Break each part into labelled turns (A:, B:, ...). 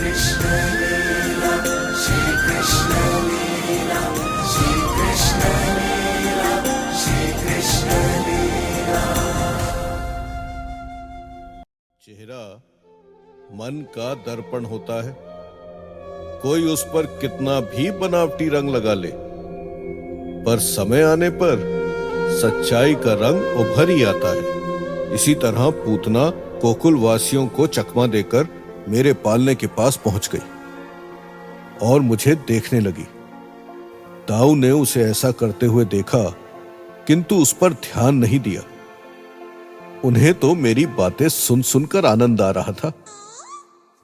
A: कृष्ण लीला, श्री कृष्ण लीला, श्री कृष्ण लीला, श्री कृष्ण लीला।
B: चेहरा मन का दर्पण होता है। कोई उस पर कितना भी बनावटी रंग लगा ले, पर समय आने पर सच्चाई का रंग उभर ही आता है। इसी तरह पूतना गोकुल वासियों को चकमा देकर मेरे पालने के पास पहुंच गई और मुझे देखने लगी। दाऊ ने उसे ऐसा करते हुए देखा, किंतु उस पर ध्यान नहीं दिया। उन्हें तो मेरी बातें सुन सुनकर आनंद आ रहा था,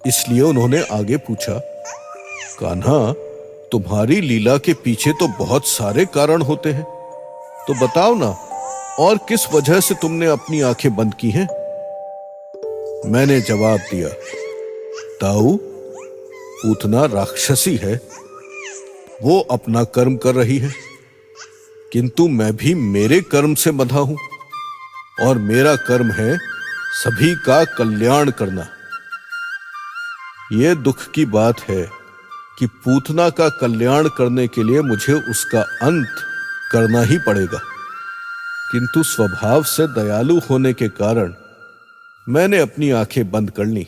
B: इसलिए उन्होंने आगे पूछा, कान्हा, तुम्हारी लीला के पीछे तो बहुत सारे कारण होते हैं, तो बताओ ना, और किस वजह से तुमने अपनी आंखें बंद की हैं? मैंने जवाब दिया, दाऊ, पूतना राक्षसी है, वो अपना कर्म कर रही है, किंतु मैं भी मेरे कर्म से बंधा हूं, और मेरा कर्म है सभी का कल्याण करना। यह दुख की बात है कि पूतना का कल्याण करने के लिए मुझे उसका अंत करना ही पड़ेगा, किंतु स्वभाव से दयालु होने के कारण मैंने अपनी आंखें बंद कर ली।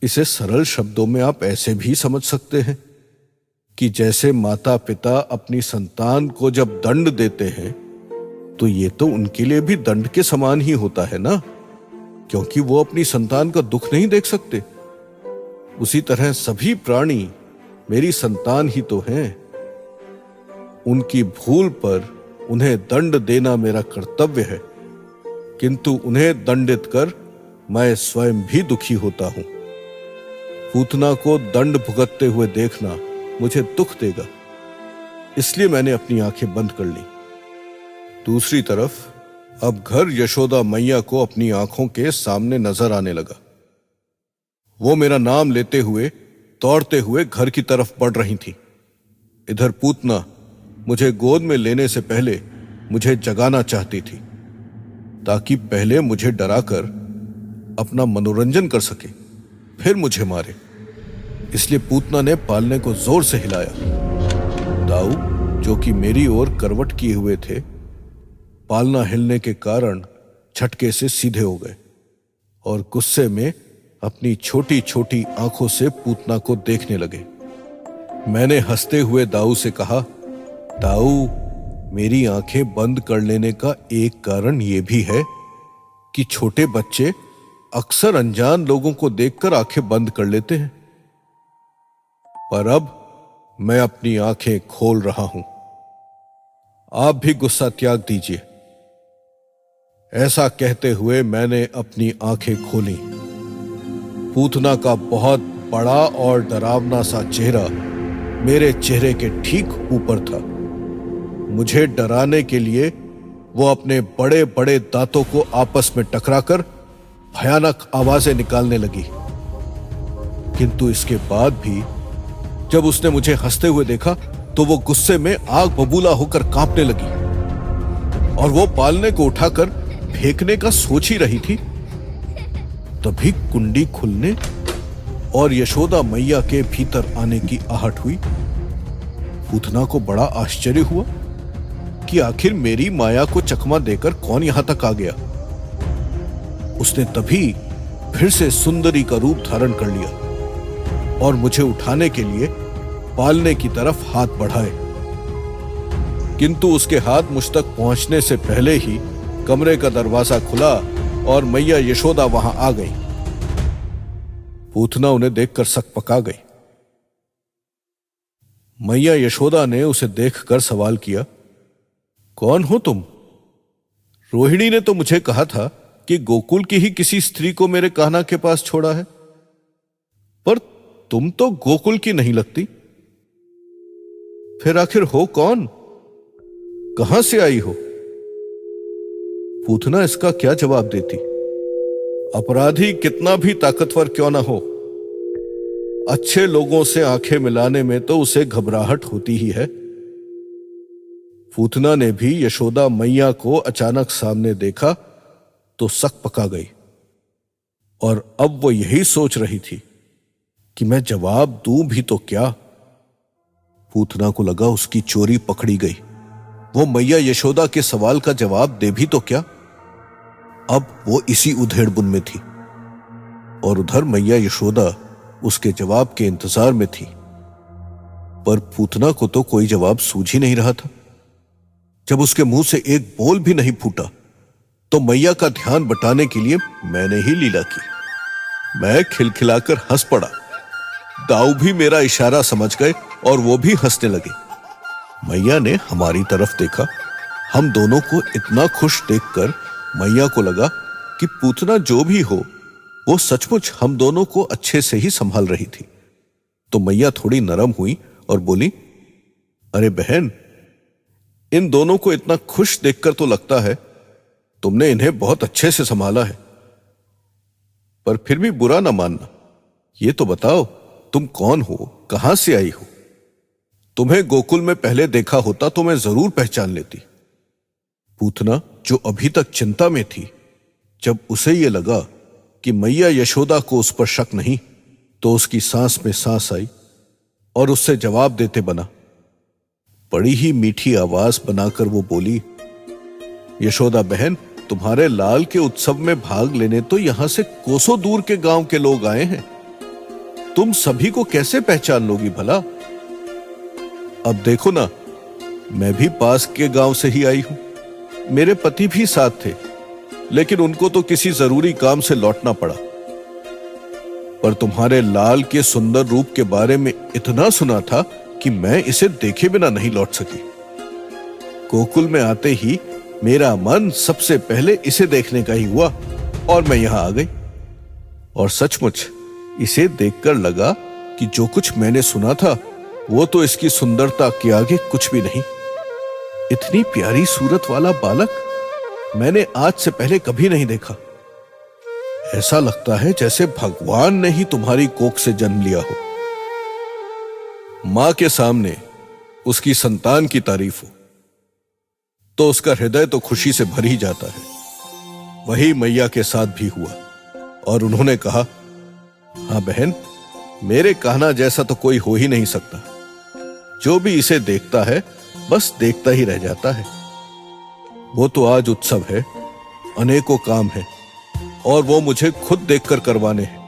B: इसे सरल शब्दों में आप ऐसे भी समझ सकते हैं कि जैसे माता पिता अपनी संतान को जब दंड देते हैं, तो ये तो उनके लिए भी दंड के समान ही होता है ना, क्योंकि वो अपनी संतान का दुख नहीं देख सकते। उसी तरह सभी प्राणी मेरी संतान ही तो हैं। उनकी भूल पर उन्हें दंड देना मेरा कर्तव्य है, किंतु उन्हें दंडित कर मैं स्वयं भी दुखी होता हूं। पूतना को दंड भुगतते हुए देखना मुझे दुख देगा, इसलिए मैंने अपनी आंखें बंद कर ली। दूसरी तरफ अब घर यशोदा मैया को अपनी आंखों के सामने नजर आने लगा। वो मेरा नाम लेते हुए दौड़ते हुए घर की तरफ बढ़ रही थी। इधर पूतना मुझे गोद में लेने से पहले मुझे जगाना चाहती थी, ताकि पहले मुझे डराकर अपना मनोरंजन कर सके, फिर मुझे मारे। इसलिए पूतना ने पालने को जोर से हिलाया। दाऊ, जो कि मेरी ओर करवट किए हुए थे, पालना हिलने के कारण झटके से सीधे हो गए और गुस्से में अपनी छोटी छोटी आंखों से पूतना को देखने लगे। मैंने हंसते हुए दाऊ से कहा, दाऊ, मेरी आंखें बंद कर लेने का एक कारण यह भी है कि छोटे बच्चे अक्सर अनजान लोगों को देखकर आंखें बंद कर लेते हैं, पर अब मैं अपनी आंखें खोल रहा हूं। आप भी गुस्सा त्याग दीजिए। ऐसा कहते हुए मैंने अपनी आंखें खोली। पूतना का बहुत बड़ा और डरावना सा चेहरा मेरे चेहरे के ठीक ऊपर था। मुझे डराने के लिए वो अपने बड़े बड़े दांतों को आपस में टकराकर भयानक आवाजें निकालने लगी, किंतु इसके बाद भी जब उसने मुझे हंसते हुए देखा तो वो गुस्से में आग बबूला होकर कांपने लगी और वो पालने को उठाकर फेंकने का सोच ही रही थी। तभी कुंडी खुलने और यशोदा मैया के भीतर आने की आहट हुई। पूतना को बड़ा आश्चर्य हुआ कि आखिर मेरी माया को चकमा देकर कौन यहां तक आ गया। उसने तभी फिर से सुंदरी का रूप धारण कर लिया और मुझे उठाने के लिए पालने की तरफ हाथ बढ़ाए, किंतु उसके हाथ मुझ तक पहुंचने से पहले ही कमरे का दरवाजा खुला और मैया यशोदा वहां आ गई। पूतना उन्हें देखकर सकपका गई। मैया यशोदा ने उसे देखकर सवाल किया, कौन हो तुम? रोहिणी ने तो मुझे कहा था कि गोकुल की ही किसी स्त्री को मेरे कान्हा के पास छोड़ा है, पर तुम तो गोकुल की नहीं लगती। फिर आखिर हो कौन? कहां से आई हो? पूतना इसका क्या जवाब देती? अपराधी कितना भी ताकतवर क्यों ना हो, अच्छे लोगों से आंखें मिलाने में तो उसे घबराहट होती ही है। पूतना ने भी यशोदा मैया को अचानक सामने देखा तो सकपका गई और अब वो यही सोच रही थी कि मैं जवाब दूं भी तो क्या। पूतना को लगा उसकी चोरी पकड़ी गई। वो मैया यशोदा के सवाल का जवाब दे भी तो क्या। अब वो इसी उधेड़बुन में थी और उधर मैया यशोदा उसके जवाब के इंतजार में थी। पर पूतना को तो कोई जवाब सूझ ही नहीं रहा था। जब उसके मुंह से एक बोल भी नहीं फूटा तो मैया का ध्यान बटाने के लिए मैंने ही लीला की। मैं खिलखिलाकर हंस पड़ा। दाऊ भी मेरा इशारा समझ गए और वो भी हंसने लगे। मैया ने हमारी तरफ देखा। हम दोनों को इतना खुश देखकर मैया को लगा कि पूतना जो भी हो वो सचमुच हम दोनों को अच्छे से ही संभाल रही थी। तो मैया थोड़ी नरम हुई और बोली, अरे बहन, इन दोनों को इतना खुश देखकर तो लगता है तुमने इन्हें बहुत अच्छे से संभाला है। पर फिर भी बुरा ना मानना। ये तो बताओ तुम कौन हो, कहां से आई हो। तुम्हें गोकुल में पहले देखा होता तो मैं जरूर पहचान लेती। पूतना, जो अभी तक चिंता में थी, जब उसे यह लगा कि मैया यशोदा को उस पर शक नहीं, तो उसकी सांस में सांस आई और उससे जवाब देते बना। बड़ी ही मीठी आवाज बनाकर वो बोली, यशोदा बहन, तुम्हारे लाल के उत्सव में भाग लेने तो यहां से कोसों दूर के गांव के लोग आए हैं। तुम सभी को कैसे पहचान लोगी भला। अब देखो ना, मैं भी पास के गांव से ही आई हूं। मेरे पति भी साथ थे, लेकिन उनको तो किसी जरूरी काम से लौटना पड़ा। पर तुम्हारे लाल के सुंदर रूप के बारे में इतना सुना था कि मैं इसे देखे बिना नहीं लौट सकी। गोकुल में आते ही मेरा मन सबसे पहले इसे देखने का ही हुआ और मैं यहां आ गई। और सचमुच इसे देखकर लगा कि जो कुछ मैंने सुना था वो तो इसकी सुंदरता के आगे कुछ भी नहीं। इतनी प्यारी सूरत वाला बालक मैंने आज से पहले कभी नहीं देखा। ऐसा लगता है जैसे भगवान ने ही तुम्हारी कोख से जन्म लिया हो। मां के सामने उसकी संतान की तारीफ हो तो उसका हृदय तो खुशी से भर ही जाता है। वही मैया के साथ भी हुआ और उन्होंने कहा, हां बहन, मेरे कहना जैसा तो कोई हो ही नहीं सकता। जो भी इसे देखता है बस देखता ही रह जाता है। वो तो आज उत्सव है, अनेकों काम है और वो मुझे खुद देखकर करवाने हैं,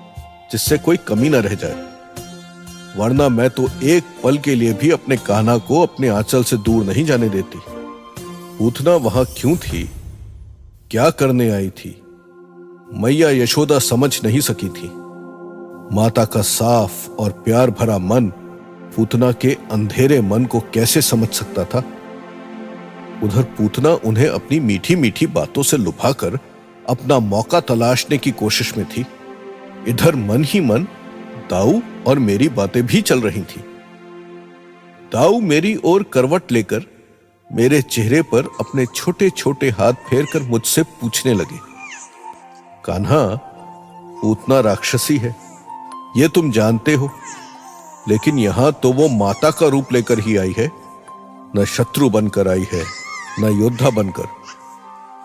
B: जिससे कोई कमी न रह जाए। वरना मैं तो एक पल के लिए भी अपने कान्हा को अपने आंचल से दूर नहीं जाने देती। पूतना वहां क्यों थी, क्या करने आई थी, मैया यशोदा समझ नहीं सकी थी। माता का साफ और प्यार भरा मन पूतना के अंधेरे मन को कैसे समझ सकता था। उधर पूतना उन्हें अपनी मीठी मीठी बातों से लुभाकर अपना मौका तलाशने की कोशिश में थी। इधर मन ही मन दाऊ और मेरी बातें भी चल रही थी। दाऊ मेरी ओर करवट लेकर मेरे चेहरे पर अपने छोटे छोटे हाथ फेरकर मुझसे पूछने लगे, कान्हा, पूतना राक्षसी है, यह तुम जानते हो, लेकिन यहां तो वो माता का रूप लेकर ही आई है। न शत्रु बनकर आई है, न योद्धा बनकर।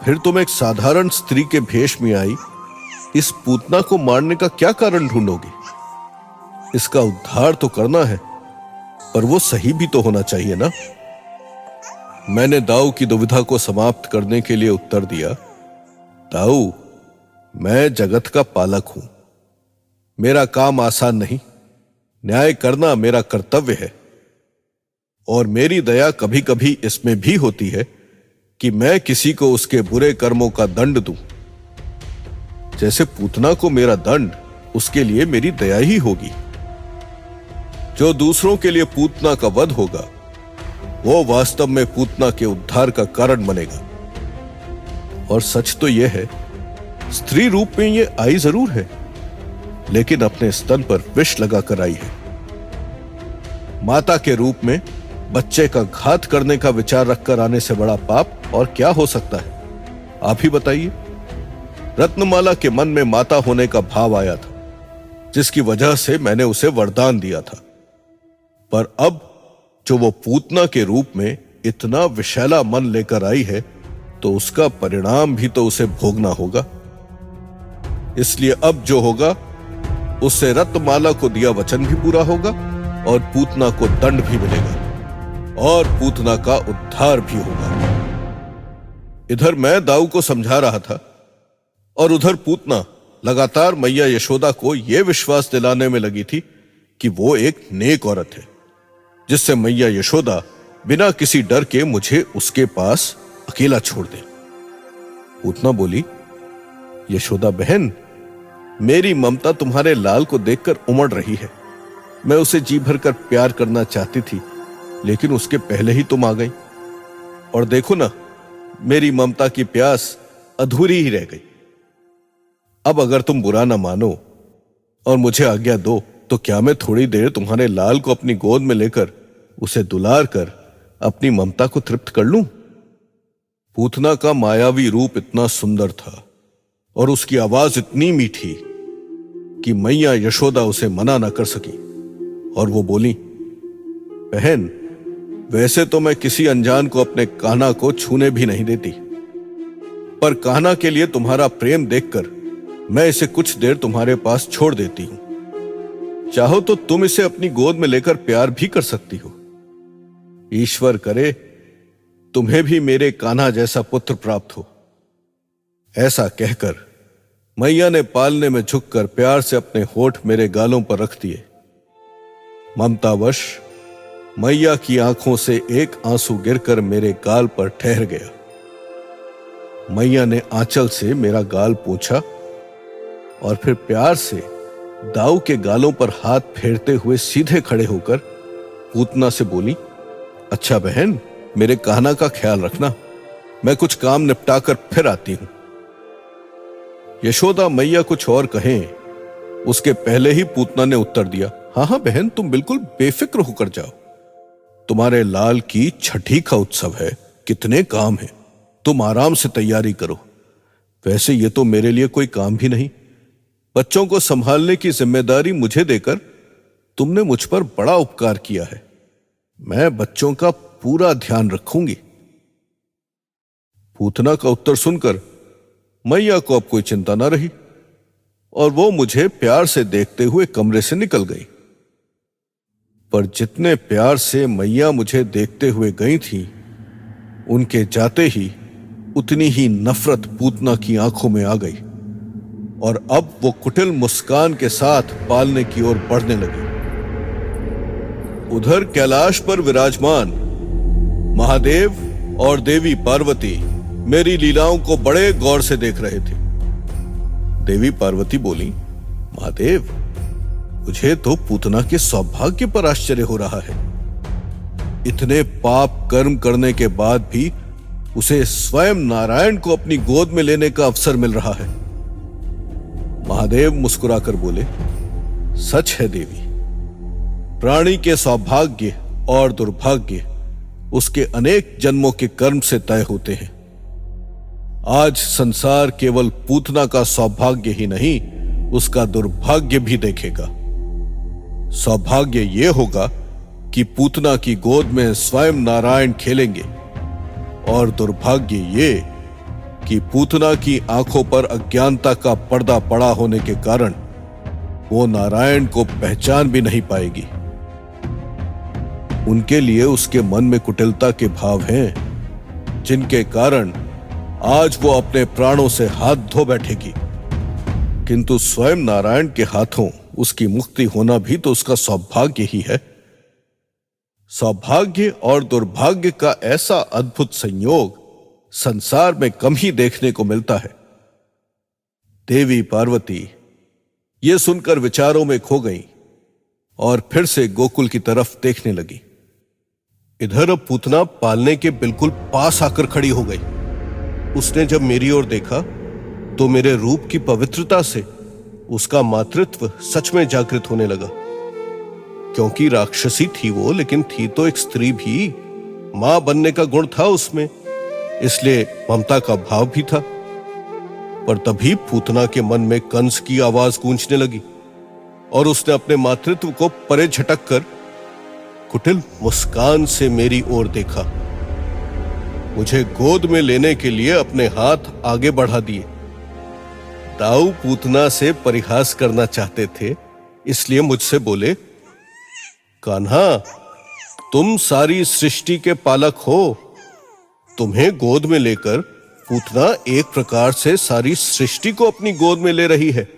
B: फिर तुम एक साधारण स्त्री के भेष में आई इस पूतना को मारने का क्या कारण ढूंढोगे। इसका उद्धार तो करना है, पर वो सही भी तो होना चाहिए ना। मैंने दाऊ की दुविधा को समाप्त करने के लिए उत्तर दिया, दाऊ, मैं जगत का पालक हूं। मेरा काम आसान नहीं, न्याय करना मेरा कर्तव्य है। और मेरी दया कभी कभी इसमें भी होती है कि मैं किसी को उसके बुरे कर्मों का दंड दूं। जैसे पूतना को मेरा दंड उसके लिए मेरी दया ही होगी। जो दूसरों के लिए पूतना का वध होगा वो वास्तव में पूतना के उद्धार का कारण बनेगा। और सच तो यह है, स्त्री रूप में ये आई जरूर है, लेकिन अपने स्तन पर विष लगाकर आई है। माता के रूप में बच्चे का घात करने का विचार रखकर आने से बड़ा पाप और क्या हो सकता है, आप ही बताइए। रत्नमाला के मन में माता होने का भाव आया था, जिसकी वजह से मैंने उसे वरदान दिया था। पर अब जो वो पूतना के रूप में इतना विशैला मन लेकर आई है, तो उसका परिणाम भी तो उसे भोगना होगा। इसलिए अब जो होगा उससे रत्नमाला को दिया वचन भी पूरा होगा और पूतना को दंड भी मिलेगा और पूतना का उद्धार भी होगा। इधर मैं दाऊ को समझा रहा था और उधर पूतना लगातार मैया यशोदा को यह विश्वास दिलाने में लगी थी कि वो एक नेक औरत है, जिससे मैया यशोदा बिना किसी डर के मुझे उसके पास अकेला छोड़ दे। पूतना बोली, यशोदा बहन, मेरी ममता तुम्हारे लाल को देखकर उमड़ रही है। मैं उसे जी भरकर प्यार करना चाहती थी, लेकिन उसके पहले ही तुम आ गई और देखो ना, मेरी ममता की प्यास अधूरी ही रह गई। अब अगर तुम बुरा ना मानो और मुझे आज्ञा दो तो क्या मैं थोड़ी देर तुम्हारे लाल को अपनी गोद में लेकर उसे दुलार कर अपनी ममता को तृप्त कर लूं? पूतना का मायावी रूप इतना सुंदर था और उसकी आवाज इतनी मीठी कि मैया यशोदा उसे मना न कर सकी और वो बोली, बहन, वैसे तो मैं किसी अनजान को अपने कान्हा को छूने भी नहीं देती, पर कान्हा के लिए तुम्हारा प्रेम देखकर मैं इसे कुछ देर तुम्हारे पास छोड़ देती हूं। चाहो तो तुम इसे अपनी गोद में लेकर प्यार भी कर सकती हो। ईश्वर करे तुम्हें भी मेरे कान्हा जैसा पुत्र प्राप्त हो। ऐसा कहकर मैया ने पालने में झुककर प्यार से अपने होठ मेरे गालों पर रख दिए। ममतावश मैया की आंखों से एक आंसू गिरकर मेरे गाल पर ठहर गया। मैया ने आंचल से मेरा गाल पोंछा और फिर प्यार से दाऊ के गालों पर हाथ फेरते हुए सीधे खड़े होकर पूतना से बोली, अच्छा बहन, मेरे कान्हा का ख्याल रखना, मैं कुछ काम निपटाकर फिर आती हूं। यशोदा मैया कुछ और कहें उसके पहले ही पूतना ने उत्तर दिया, हाँ हाँ बहन, तुम बिल्कुल बेफिक्र होकर जाओ। तुम्हारे लाल की छठी का उत्सव है, कितने काम हैं, तुम आराम से तैयारी करो। वैसे ये तो मेरे लिए कोई काम भी नहीं। बच्चों को संभालने की जिम्मेदारी मुझे देकर तुमने मुझ पर बड़ा उपकार किया है। मैं बच्चों का पूरा ध्यान रखूंगी। पूतना का उत्तर सुनकर मैया को अब कोई चिंता न रही और वो मुझे प्यार से देखते हुए कमरे से निकल गई। पर जितने प्यार से मैया मुझे देखते हुए गई थी, उनके जाते ही उतनी ही नफरत पूतना की आंखों में आ गई और अब वो कुटिल मुस्कान के साथ पालने की ओर बढ़ने लगी। उधर कैलाश पर विराजमान महादेव और देवी पार्वती मेरी लीलाओं को बड़े गौर से देख रहे थे। देवी पार्वती बोली, महादेव, मुझे तो पूतना के सौभाग्य पर आश्चर्य हो रहा है। इतने पाप कर्म करने के बाद भी उसे स्वयं नारायण को अपनी गोद में लेने का अवसर मिल रहा है। महादेव मुस्कुराकर बोले, सच है देवी, प्राणी के सौभाग्य और दुर्भाग्य उसके अनेक जन्मों के कर्म से तय होते हैं। आज संसार केवल पूतना का सौभाग्य ही नहीं, उसका दुर्भाग्य भी देखेगा। सौभाग्य यह होगा कि पूतना की गोद में स्वयं नारायण खेलेंगे और दुर्भाग्य ये कि पूतना की आंखों पर अज्ञानता का पर्दा पड़ा होने के कारण वो नारायण को पहचान भी नहीं पाएगी। उनके लिए उसके मन में कुटिलता के भाव हैं, जिनके कारण आज वो अपने प्राणों से हाथ धो बैठेगी। किंतु स्वयं नारायण के हाथों उसकी मुक्ति होना भी तो उसका सौभाग्य ही है। सौभाग्य और दुर्भाग्य का ऐसा अद्भुत संयोग संसार में कम ही देखने को मिलता है। देवी पार्वती ये सुनकर विचारों में खो गई और फिर से गोकुल की तरफ देखने लगी। इधर अब पूतना पालने के बिल्कुल पास आकर खड़ी हो गई। उसने जब मेरी ओर देखा तो मेरे रूप की पवित्रता से उसका मातृत्व सच में जागृत होने लगा। क्योंकि राक्षसी थी वो, लेकिन थी तो एक स्त्री भी, मां बनने का गुण था उसमें, इसलिए ममता का भाव भी था। पर तभी पूतना के मन में कंस की आवाज गूंजने लगी और उसने अपने मातृत्व को परे झटक कर कुटिल मुस्कान से मेरी ओर देखा। मुझे गोद में लेने के लिए अपने हाथ आगे बढ़ा दिए। दाऊ पूतना से परिहास करना चाहते थे, इसलिए मुझसे बोले, कान्हा, तुम सारी सृष्टि के पालक हो। तुम्हें गोद में लेकर पूतना एक प्रकार से सारी सृष्टि को अपनी गोद में ले रही है।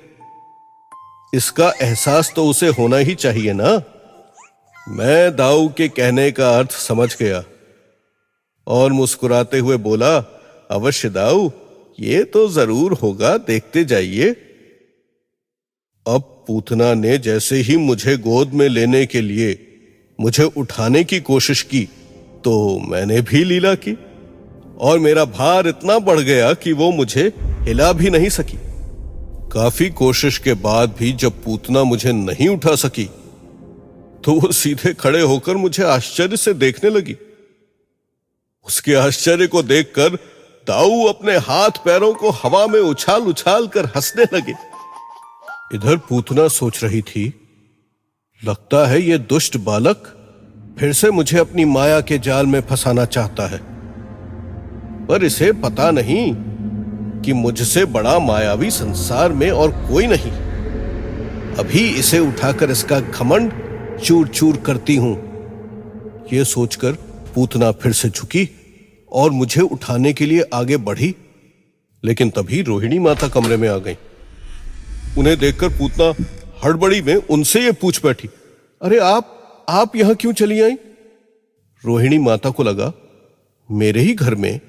B: इसका एहसास तो उसे होना ही चाहिए ना। मैं दाऊ के कहने का अर्थ समझ गया और मुस्कुराते हुए बोला, अवश्य दाऊ, ये तो जरूर होगा, देखते जाइए। अब पूतना ने जैसे ही मुझे गोद में लेने के लिए मुझे उठाने की कोशिश की तो मैंने भी लीला की और मेरा भार इतना बढ़ गया कि वो मुझे हिला भी नहीं सकी। काफी कोशिश के बाद भी जब पूतना मुझे नहीं उठा सकी तो वो सीधे खड़े होकर मुझे आश्चर्य से देखने लगी। उसके आश्चर्य को देखकर दाऊ अपने हाथ पैरों को हवा में उछाल उछाल कर हंसने लगे। इधर पूतना सोच रही थी, लगता है ये दुष्ट बालक फिर से मुझे अपनी माया के जाल में फंसाना चाहता है, पर इसे पता नहीं कि मुझसे बड़ा मायावी संसार में और कोई नहीं। अभी इसे उठाकर इसका घमंड चूर चूर करती हूं। यह सोचकर पूतना फिर से झुकी और मुझे उठाने के लिए आगे बढ़ी, लेकिन तभी रोहिणी माता कमरे में आ गई। उन्हें देखकर पूतना हड़बड़ी में उनसे ये पूछ बैठी, अरे आप यहां क्यों चली आई? रोहिणी माता को लगा, मेरे ही घर में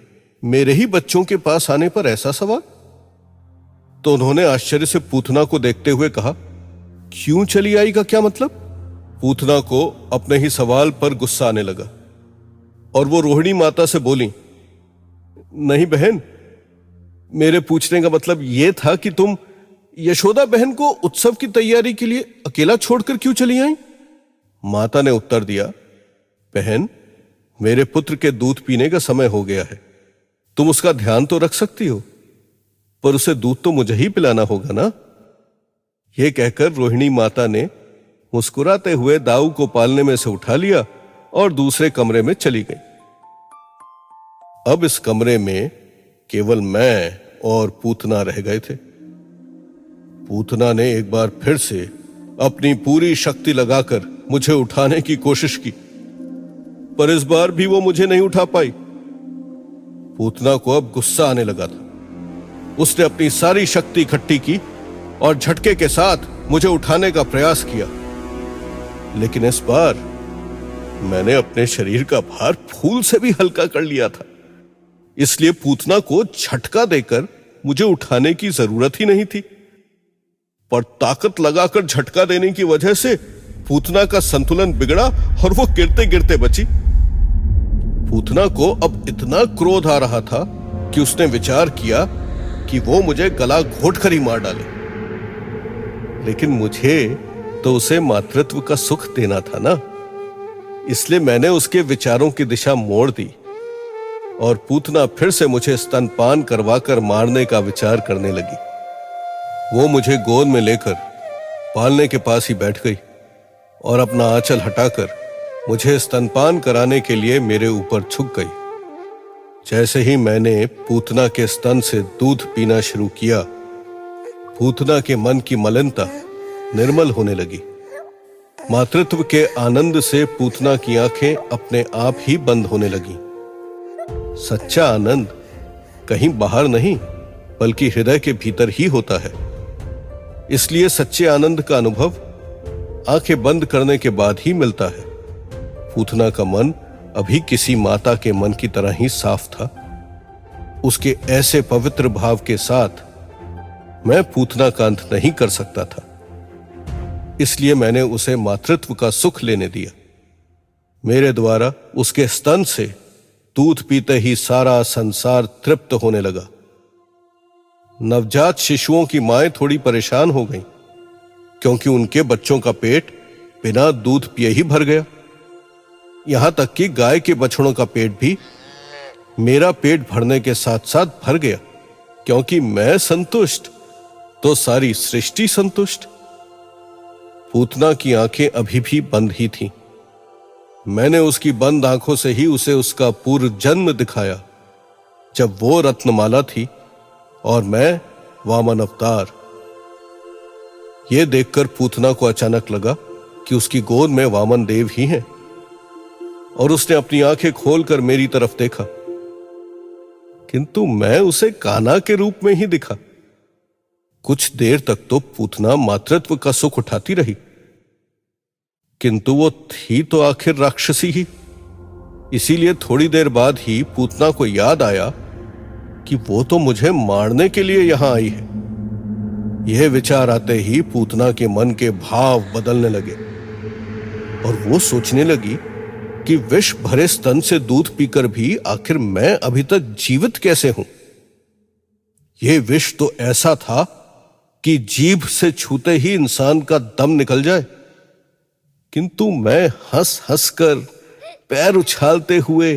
B: मेरे ही बच्चों के पास आने पर ऐसा सवाल। तो उन्होंने आश्चर्य से पूतना को देखते हुए कहा, क्यों चली आई का क्या मतलब? पूतना को अपने ही सवाल पर गुस्सा आने लगा और वो रोहिणी माता से बोली, नहीं बहन, मेरे पूछने का मतलब यह था कि तुम यशोदा बहन को उत्सव की तैयारी के लिए अकेला छोड़कर क्यों चली आई? माता ने उत्तर दिया, बहन, मेरे पुत्र के दूध पीने का समय हो गया है। तुम उसका ध्यान तो रख सकती हो, पर उसे दूध तो मुझे ही पिलाना होगा ना। यह कहकर रोहिणी माता ने मुस्कुराते हुए दाऊ को पालने में से उठा लिया और दूसरे कमरे में चली गई। अब इस कमरे में केवल मैं और पूतना रह गए थे। पूतना ने एक बार फिर से अपनी पूरी शक्ति लगाकर मुझे उठाने की कोशिश की, पर इस बार भी वो मुझे नहीं उठा पाई। पूतना को अब गुस्सा आने लगा था। उसने अपनी सारी शक्ति इकट्ठी की और झटके के साथ मुझे उठाने का प्रयास किया, लेकिन इस बार मैंने अपने शरीर का भार फूल से भी हल्का कर लिया था। इसलिए पूतना को झटका देकर मुझे उठाने की जरूरत ही नहीं थी, पर ताकत लगाकर झटका देने की वजह से पूतना का संतुलन बिगड़ा और वो गिरते गिरते बची। पूतना को अब इतना क्रोध आ रहा था कि उसने विचार किया कि वो मुझे गला घोंटकर ही मार डाले, लेकिन मुझे तो उसे मातृत्व का सुख देना था ना। इसलिए मैंने उसके विचारों की दिशा मोड़ दी और पूतना फिर से मुझे स्तनपान करवाकर मारने का विचार करने लगी। वो मुझे गोद में लेकर पालने के पास ही बैठ गई और अपना आंचल हटाकर मुझे स्तनपान कराने के लिए मेरे ऊपर झुक गई। जैसे ही मैंने पूतना के स्तन से दूध पीना शुरू किया, पूतना के मन की मलिनता निर्मल होने लगी। मातृत्व के आनंद से पूतना की आंखें अपने आप ही बंद होने लगी। सच्चा आनंद कहीं बाहर नहीं बल्कि हृदय के भीतर ही होता है। इसलिए सच्चे आनंद का अनुभव आंखें बंद करने के बाद ही मिलता है। पूतना का मन अभी किसी माता के मन की तरह ही साफ था। उसके ऐसे पवित्र भाव के साथ मैं पूतना का अंत नहीं कर सकता था, इसलिए मैंने उसे मातृत्व का सुख लेने दिया। मेरे द्वारा उसके स्तन से दूध पीते ही सारा संसार तृप्त होने लगा। नवजात शिशुओं की माएं थोड़ी परेशान हो गईं, क्योंकि उनके बच्चों का पेट बिना दूध पिए ही भर गया। यहां तक कि गाय के बछड़ों का पेट भी मेरा पेट भरने के साथ साथ भर गया, क्योंकि मैं संतुष्ट तो सारी सृष्टि संतुष्ट। पूतना की आंखें अभी भी बंद ही थीं। मैंने उसकी बंद आंखों से ही उसे उसका पूर्व जन्म दिखाया, जब वो रत्नमाला थी और मैं वामन अवतार। यह देखकर पूतना को अचानक लगा कि उसकी गोद में वामन देव ही हैं और उसने अपनी आंखें खोलकर मेरी तरफ देखा, किंतु मैं उसे कान्हा के रूप में ही दिखा। कुछ देर तक तो पूतना मातृत्व का सुख उठाती रही, किंतु वो थी तो आखिर राक्षसी ही। इसीलिए थोड़ी देर बाद ही पूतना को याद आया कि वो तो मुझे मारने के लिए यहां आई है। यह विचार आते ही पूतना के मन के भाव बदलने लगे और वो सोचने लगी कि विष भरे स्तन से दूध पीकर भी आखिर मैं अभी तक जीवित कैसे हूं। यह विष तो ऐसा था कि जीभ से छूते ही इंसान का दम निकल जाए, किंतु मैं हंस हंस कर पैर उछालते हुए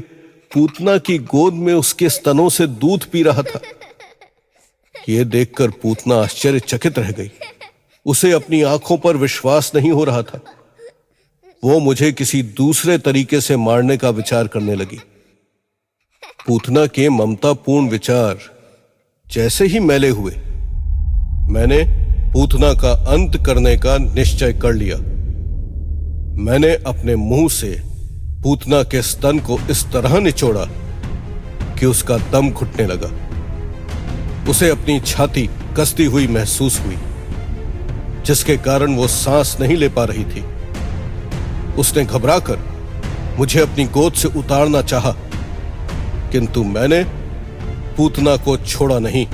B: पूतना की गोद में उसके स्तनों से दूध पी रहा था। यह देखकर पूतना आश्चर्यचकित रह गई। उसे अपनी आंखों पर विश्वास नहीं हो रहा था। वो मुझे किसी दूसरे तरीके से मारने का विचार करने लगी। पूतना के ममतापूर्ण विचार जैसे ही मैले हुए, मैंने पूतना का अंत करने का निश्चय कर लिया। मैंने अपने मुंह से पूतना के स्तन को इस तरह निचोड़ा कि उसका दम घुटने लगा। उसे अपनी छाती कसती हुई महसूस हुई, जिसके कारण वो सांस नहीं ले पा रही थी। उसने घबराकर मुझे अपनी गोद से उतारना चाहा, किंतु मैंने पूतना को छोड़ा नहीं।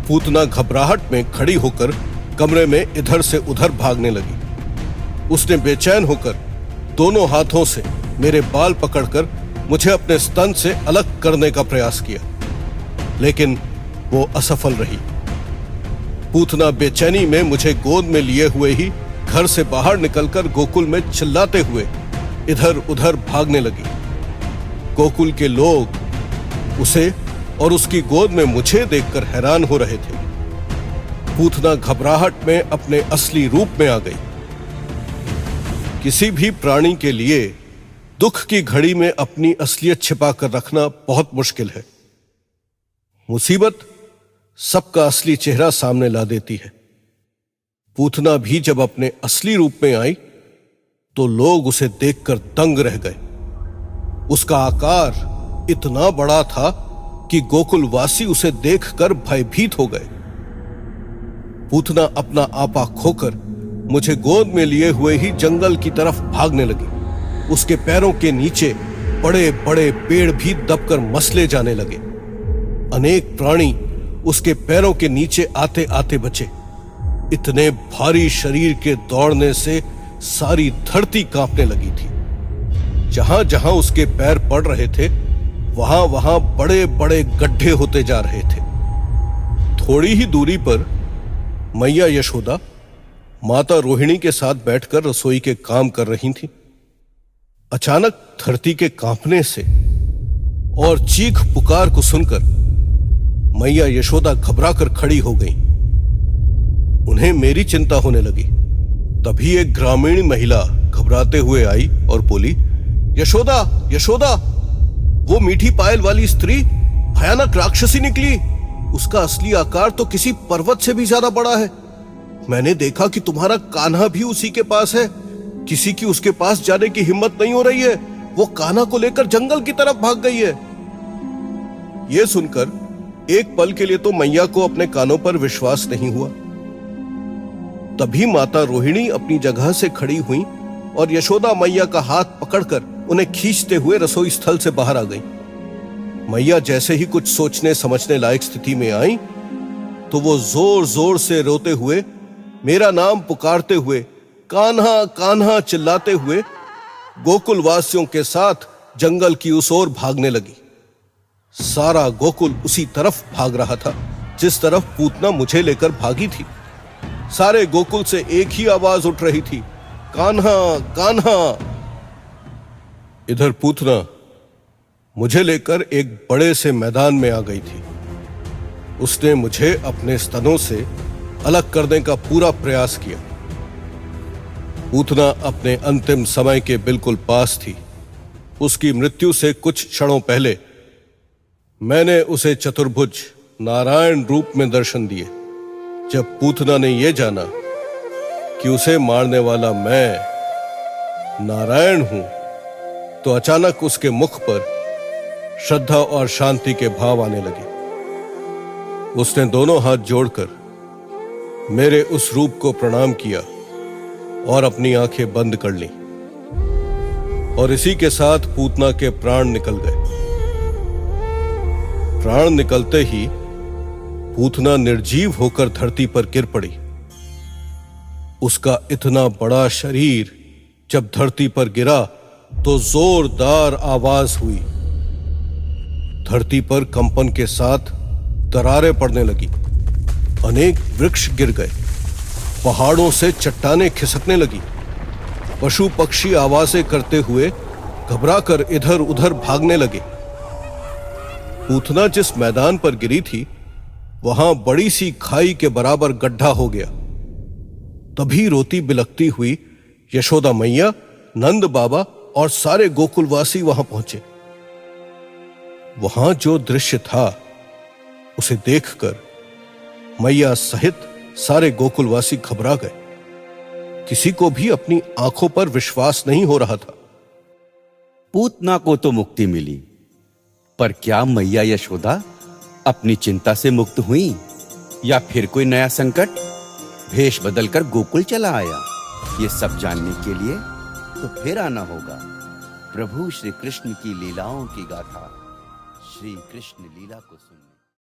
B: पूतना घबराहट में खड़ी होकर कमरे में इधर से उधर भागने लगी। उसने बेचैन होकर दोनों हाथों से मेरे बाल पकड़कर मुझे अपने स्तन से अलग करने का प्रयास किया, लेकिन वो असफल रही। पूतना बेचैनी में मुझे गोद में लिए हुए ही घर से बाहर निकलकर गोकुल में चिल्लाते हुए इधर उधर भागने लगी। गोकुल के लोग उसे और उसकी गोद में मुझे देखकर हैरान हो रहे थे। पूतना घबराहट में अपने असली रूप में आ गई। किसी भी प्राणी के लिए दुख की घड़ी में अपनी असलियत छिपा कर रखना बहुत मुश्किल है। मुसीबत सबका असली चेहरा सामने ला देती है। पूतना भी जब अपने असली रूप में आई तो लोग उसे देखकर दंग रह गए। उसका आकार इतना बड़ा था कि गोकुलवासी उसे देखकर भयभीत हो गए। पूतना अपना आपा खोकर मुझे गोद में लिए हुए ही जंगल की तरफ भागने लगी। उसके पैरों के नीचे बड़े बड़े पेड़ भी दबकर मसले जाने लगे। अनेक प्राणी उसके पैरों के नीचे आते आते बचे। इतने भारी शरीर के दौड़ने से सारी धरती कांपने लगी थी। जहां जहां उसके पैर पड़ रहे थे वहां वहां बड़े बड़े गड्ढे होते जा रहे थे। थोड़ी ही दूरी पर मैया यशोदा माता रोहिणी के साथ बैठकर रसोई के काम कर रही थी। अचानक धरती के कांपने से और चीख पुकार को सुनकर मैया यशोदा घबराकर खड़ी हो गई। उन्हें मेरी चिंता होने लगी। तभी एक ग्रामीण महिला घबराते हुए आई और बोली, यशोदा यशोदा, वो मीठी पायल वाली स्त्री भयानक राक्षसी निकली। उसका असली आकार तो किसी पर्वत से भी ज्यादा बड़ा है। मैंने देखा कि तुम्हारा कान्हा भी उसी के पास है। किसी की उसके पास जाने की हिम्मत नहीं हो रही है। वो कान्हा को लेकर जंगल की तरफ भाग गई है। यह सुनकर एक पल के लिए तो मैया को अपने कानों पर विश्वास नहीं हुआ। तभी माता रोहिणी अपनी जगह से खड़ी हुई और यशोदा मैया का हाथ पकड़कर उन्हें खींचते हुए रसोई स्थल से बाहर आ गई। मैया जैसे ही कुछ सोचने समझने लायक स्थिति में आई तो वो जोर जोर से रोते हुए, मेरा नाम पुकारते हुए, कान्हा कान्हा चिल्लाते हुए गोकुल वासियों के साथ जंगल की उस ओर भागने लगी। सारा गोकुल उसी तरफ भाग रहा था जिस तरफ पूतना मुझे लेकर भागी थी। सारे गोकुल से एक ही आवाज उठ रही थी, कान्हा कान्हा। इधर पूतना मुझे लेकर एक बड़े से मैदान में आ गई थी। उसने मुझे अपने स्तनों से अलग करने का पूरा प्रयास किया। पूतना अपने अंतिम समय के बिल्कुल पास थी। उसकी मृत्यु से कुछ क्षणों पहले मैंने उसे चतुर्भुज नारायण रूप में दर्शन दिए। जब पूतना ने यह जाना कि उसे मारने वाला मैं नारायण हूं, तो अचानक उसके मुख पर श्रद्धा और शांति के भाव आने लगे। उसने दोनों हाथ जोड़कर मेरे उस रूप को प्रणाम किया और अपनी आंखें बंद कर लीं, और इसी के साथ पूतना के प्राण निकल गए। प्राण निकलते ही पूतना निर्जीव होकर धरती पर गिर पड़ी। उसका इतना बड़ा शरीर जब धरती पर गिरा तो जोरदार आवाज हुई। धरती पर कंपन के साथ दरारें पड़ने लगी। अनेक वृक्ष गिर गए, पहाड़ों से चट्टानें खिसकने लगी। पशु पक्षी आवाजें करते हुए घबराकर इधर उधर भागने लगे। पूतना जिस मैदान पर गिरी थी, वहां बड़ी सी खाई के बराबर गड्ढा हो गया। तभी रोती बिलखती हुई यशोदा मैया, नंद बाबा और सारे गोकुलवासी वहां पहुंचे। वहां जो दृश्य था उसे देखकर मैया सहित सारे गोकुलवासी घबरा गए। किसी को भी अपनी आंखों पर विश्वास नहीं हो रहा था।
C: पूतना को तो मुक्ति मिली, पर क्या मैया यशोदा अपनी चिंता से मुक्त हुई, या फिर कोई नया संकट भेष बदलकर गोकुल चला आया? ये सब जानने के लिए तो फिर आना होगा प्रभु श्री कृष्ण की लीलाओं की गाथा, श्री कृष्ण लीला को सुनने।